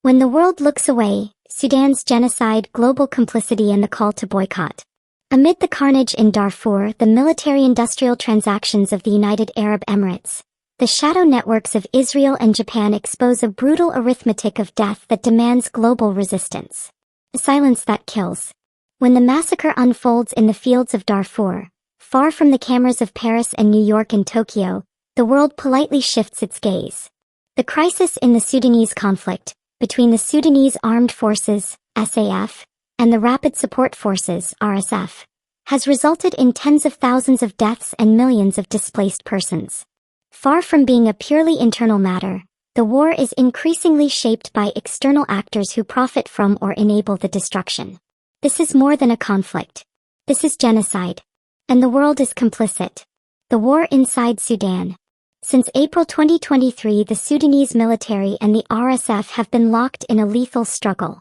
When the world looks away, Sudan's genocide, global complicity, and the call to boycott. Amid the carnage in Darfur, the military-industrial transactions of the United Arab Emirates, the shadow networks of Israel and Japan expose a brutal arithmetic of death that demands global resistance. A silence that kills. When the massacre unfolds in the fields of Darfur, far from the cameras of Paris and New York and Tokyo, the world politely shifts its gaze. The crisis in the Sudanese conflict, between the Sudanese Armed Forces, SAF, and the Rapid Support Forces, RSF, has resulted in tens of thousands of deaths and millions of displaced persons. Far from being a purely internal matter, the war is increasingly shaped by external actors who profit from or enable the destruction. This is more than a conflict. This is genocide. And the world is complicit. The war inside Sudan. Since April 2023, the Sudanese military and the RSF have been locked in a lethal struggle.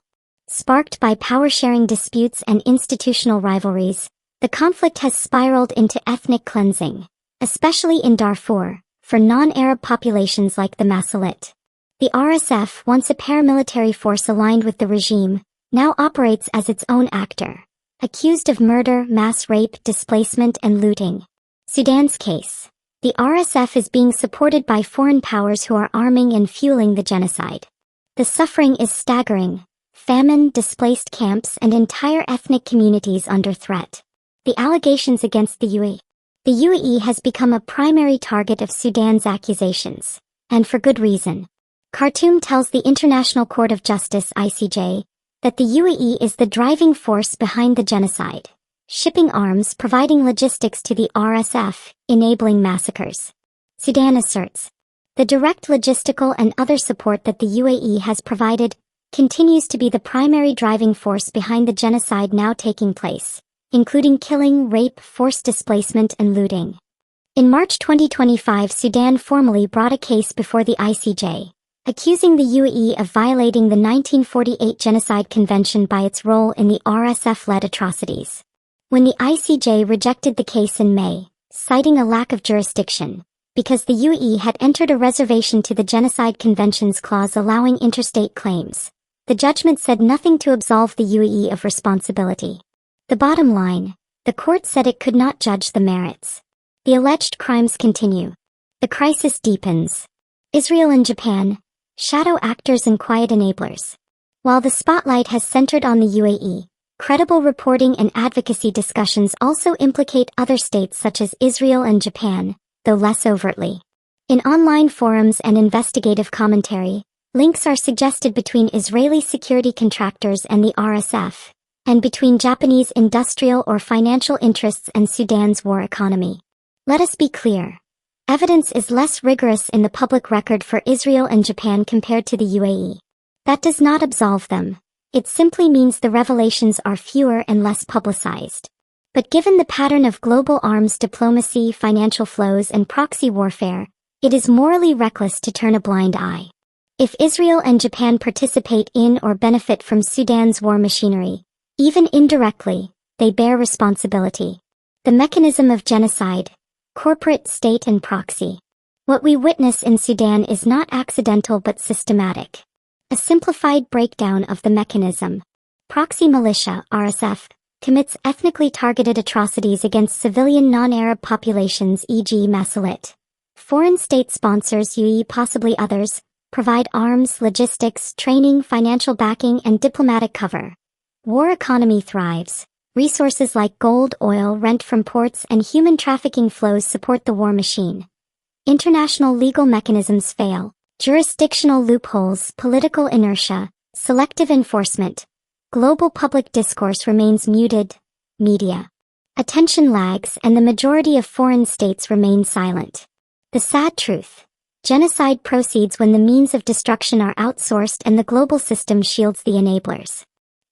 Sparked by power-sharing disputes and institutional rivalries, the conflict has spiraled into ethnic cleansing, especially in Darfur, for non-Arab populations like the Masalit. The RSF, once a paramilitary force aligned with the regime, now operates as its own actor, accused of murder, mass rape, displacement, and looting. Sudan's case. The RSF is being supported by foreign powers who are arming and fueling the genocide. The suffering is staggering. Famine, displaced camps, and entire ethnic communities under threat. The allegations against the UAE. The UAE has become a primary target of Sudan's accusations, and for good reason. Khartoum tells the International Court of Justice (ICJ) that the UAE is the driving force behind the genocide, shipping arms, providing logistics to the RSF, enabling massacres. Sudan asserts the direct logistical and other support that the UAE has provided continues to be the primary driving force behind the genocide now taking place, including killing, rape, forced displacement, and looting. In March 2025, Sudan formally brought a case before the ICJ, accusing the UAE of violating the 1948 Genocide Convention by its role in the RSF-led atrocities. When the ICJ rejected the case in May, citing a lack of jurisdiction, because the UAE had entered a reservation to the Genocide Convention's clause allowing interstate claims, the judgment said nothing to absolve the UAE of responsibility. The bottom line, the court said it could not judge the merits. The alleged crimes continue. The crisis deepens. Israel and Japan, shadow actors and quiet enablers. While the spotlight has centered on the UAE, credible reporting and advocacy discussions also implicate other states such as Israel and Japan, though less overtly. In online forums and investigative commentary, links are suggested between Israeli security contractors and the RSF, and between Japanese industrial or financial interests and Sudan's war economy. Let us be clear. Evidence is less rigorous in the public record for Israel and Japan compared to the UAE. That does not absolve them. It simply means the revelations are fewer and less publicized. But given the pattern of global arms diplomacy, financial flows, and proxy warfare, it is morally reckless to turn a blind eye. If Israel and Japan participate in or benefit from Sudan's war machinery, even indirectly, they bear responsibility. The mechanism of genocide, corporate, state, and proxy. What we witness in Sudan is not accidental but systematic. A simplified breakdown of the mechanism. Proxy militia, RSF, commits ethnically targeted atrocities against civilian non-Arab populations, e.g. Masalit. Foreign state sponsors, UAE, possibly others, provide arms, logistics, training, financial backing, and diplomatic cover. War economy thrives. Resources like gold, oil, rent from ports, and human trafficking flows support the war machine. International legal mechanisms fail. Jurisdictional loopholes, political inertia, selective enforcement. Global public discourse remains muted. Media attention lags, and the majority of foreign states remain silent. The sad truth. Genocide proceeds when the means of destruction are outsourced and the global system shields the enablers.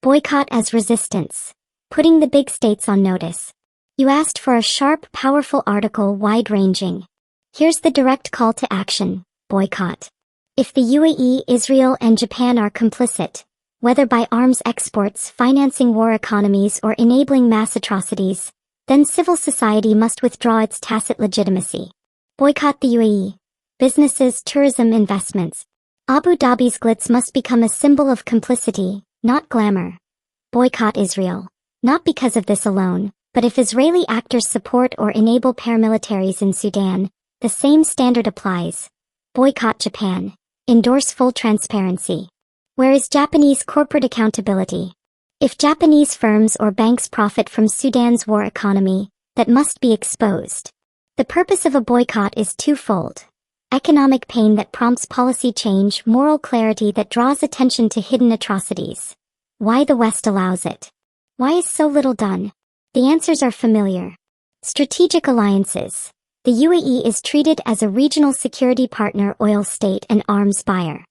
Boycott as resistance. Putting the big states on notice. You asked for a sharp, powerful article, wide-ranging. Here's the direct call to action. Boycott. If the UAE, Israel, and Japan are complicit, whether by arms exports, financing war economies, or enabling mass atrocities, then civil society must withdraw its tacit legitimacy. Boycott the UAE. Businesses, tourism, investments. Abu Dhabi's glitz must become a symbol of complicity, not glamour. Boycott Israel. Not because of this alone, but if Israeli actors support or enable paramilitaries in Sudan, the same standard applies. Boycott Japan. Endorse full transparency. Where is Japanese corporate accountability? If Japanese firms or banks profit from Sudan's war economy, that must be exposed. The purpose of a boycott is twofold. Economic pain that prompts policy change, moral clarity that draws attention to hidden atrocities. Why the West allows it? Why is so little done? The answers are familiar. Strategic alliances. The UAE is treated as a regional security partner, oil state and arms buyer.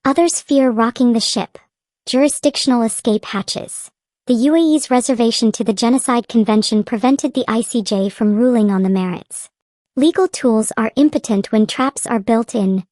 Others fear rocking the ship. Jurisdictional escape hatches. The UAE's reservation to the Genocide Convention prevented the ICJ from ruling on the merits. Legal tools are impotent when traps are built in.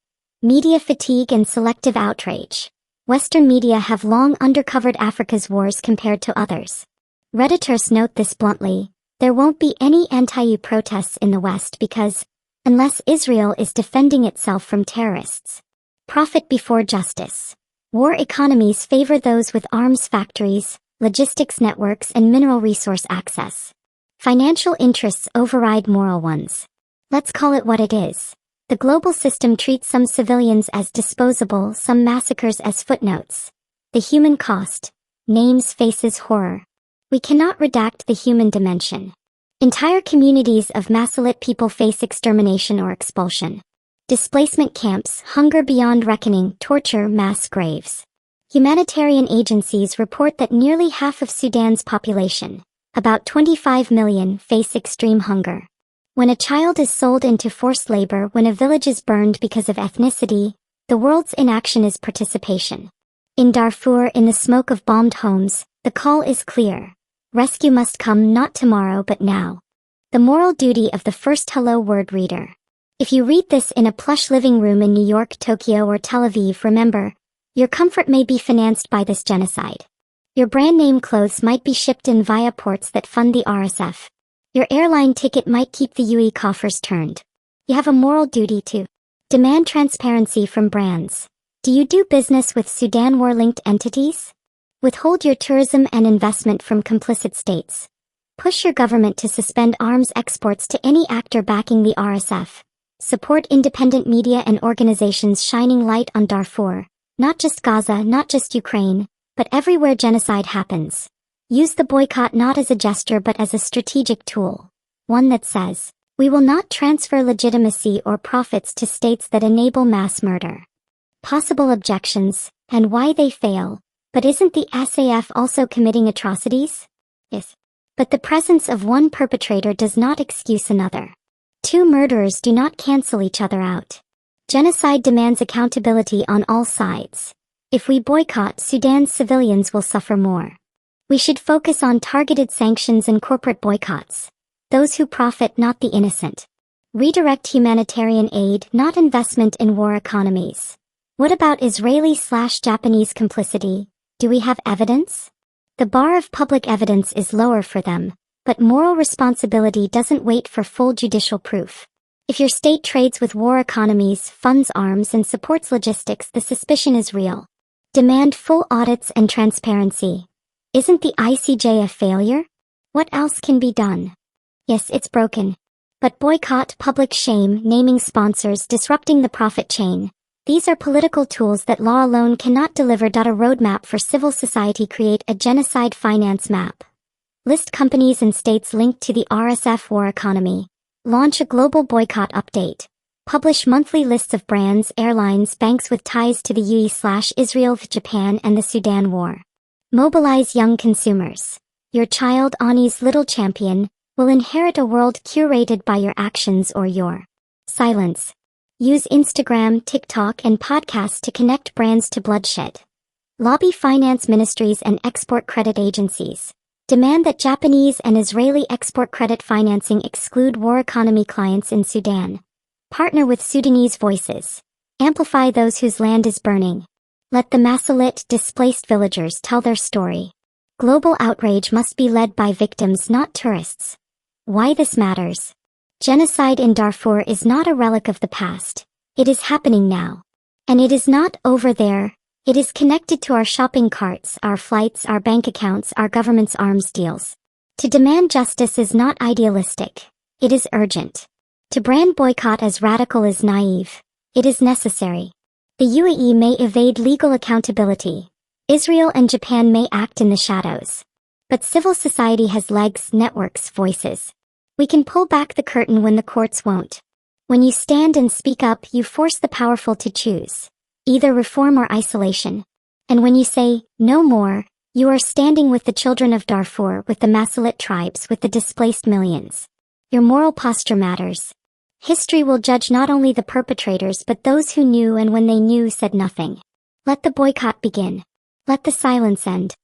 Media fatigue and selective outrage. Western media have long undercovered Africa's wars compared to others. Redditors note this bluntly. There won't be any anti-EU protests in the West because, unless Israel is defending itself from terrorists. Profit before justice. War economies favor those with arms factories, logistics networks and mineral resource access. Financial interests override moral ones. Let's call it what it is. The global system treats some civilians as disposable, some massacres as footnotes. The human cost. Names, faces, horror. We cannot redact the human dimension. Entire communities of Masalit people face extermination or expulsion. Displacement camps, hunger beyond reckoning, torture, mass graves. Humanitarian agencies report that nearly half of Sudan's population, about 25 million, face extreme hunger. When a child is sold into forced labor, when a village is burned because of ethnicity, the world's inaction is participation. In Darfur, in the smoke of bombed homes, the call is clear. Rescue must come not tomorrow but now. The moral duty of the first hello word reader. If you read this in a plush living room in New York, Tokyo or Tel Aviv, remember, your comfort may be financed by this genocide. Your brand name clothes might be shipped in via ports that fund the RSF. Your airline ticket might keep the UE coffers turned. You have a moral duty to demand transparency from brands. Do you do business with Sudan war-linked entities? Withhold your tourism and investment from complicit states. Push your government to suspend arms exports to any actor backing the RSF. Support independent media and organizations shining light on Darfur, not just Gaza, not just Ukraine, but everywhere genocide happens. Use the boycott not as a gesture but as a strategic tool. One that says, we will not transfer legitimacy or profits to states that enable mass murder. Possible objections, and why they fail. But isn't the SAF also committing atrocities? Yes. But the presence of one perpetrator does not excuse another. Two murderers do not cancel each other out. Genocide demands accountability on all sides. If we boycott, Sudan's civilians will suffer more. We should focus on targeted sanctions and corporate boycotts. Those who profit, not the innocent. Redirect humanitarian aid, not investment in war economies. What about Israeli/Japanese complicity? Do we have evidence? The bar of public evidence is lower for them, but moral responsibility doesn't wait for full judicial proof. If your state trades with war economies, funds arms and supports logistics, the suspicion is real. Demand full audits and transparency. Isn't the ICJ a failure? What else can be done? Yes, it's broken. But boycott, public shame, naming sponsors, disrupting the profit chain. These are political tools that law alone cannot deliver. A roadmap for civil society. Create a genocide finance map. List companies and states linked to the RSF war economy. Launch a global boycott update. Publish monthly lists of brands, airlines, banks with ties to the UE/Israel, Japan and the Sudan war. Mobilize young consumers. Your child, Ani's little champion, will inherit a world curated by your actions or your silence. Use Instagram, TikTok, and podcasts to connect brands to bloodshed. Lobby finance ministries and export credit agencies. Demand that Japanese and Israeli export credit financing exclude war economy clients in Sudan. Partner with Sudanese voices. Amplify those whose land is burning. Let the Masalit displaced villagers tell their story. Global outrage must be led by victims, not tourists. Why this matters? Genocide in Darfur is not a relic of the past. It is happening now. And it is not over there. It is connected to our shopping carts, our flights, our bank accounts, our government's arms deals. To demand justice is not idealistic. It is urgent. To brand boycott as radical is naive. It is necessary. The UAE may evade legal accountability. Israel and Japan may act in the shadows. But civil society has legs, networks, voices. We can pull back the curtain when the courts won't. When you stand and speak up, you force the powerful to choose either reform or isolation. And when you say, no more, you are standing with the children of Darfur, with the Masalit tribes, with the displaced millions. Your moral posture matters. History will judge not only the perpetrators but those who knew and when they knew said nothing. Let the boycott begin. Let the silence end.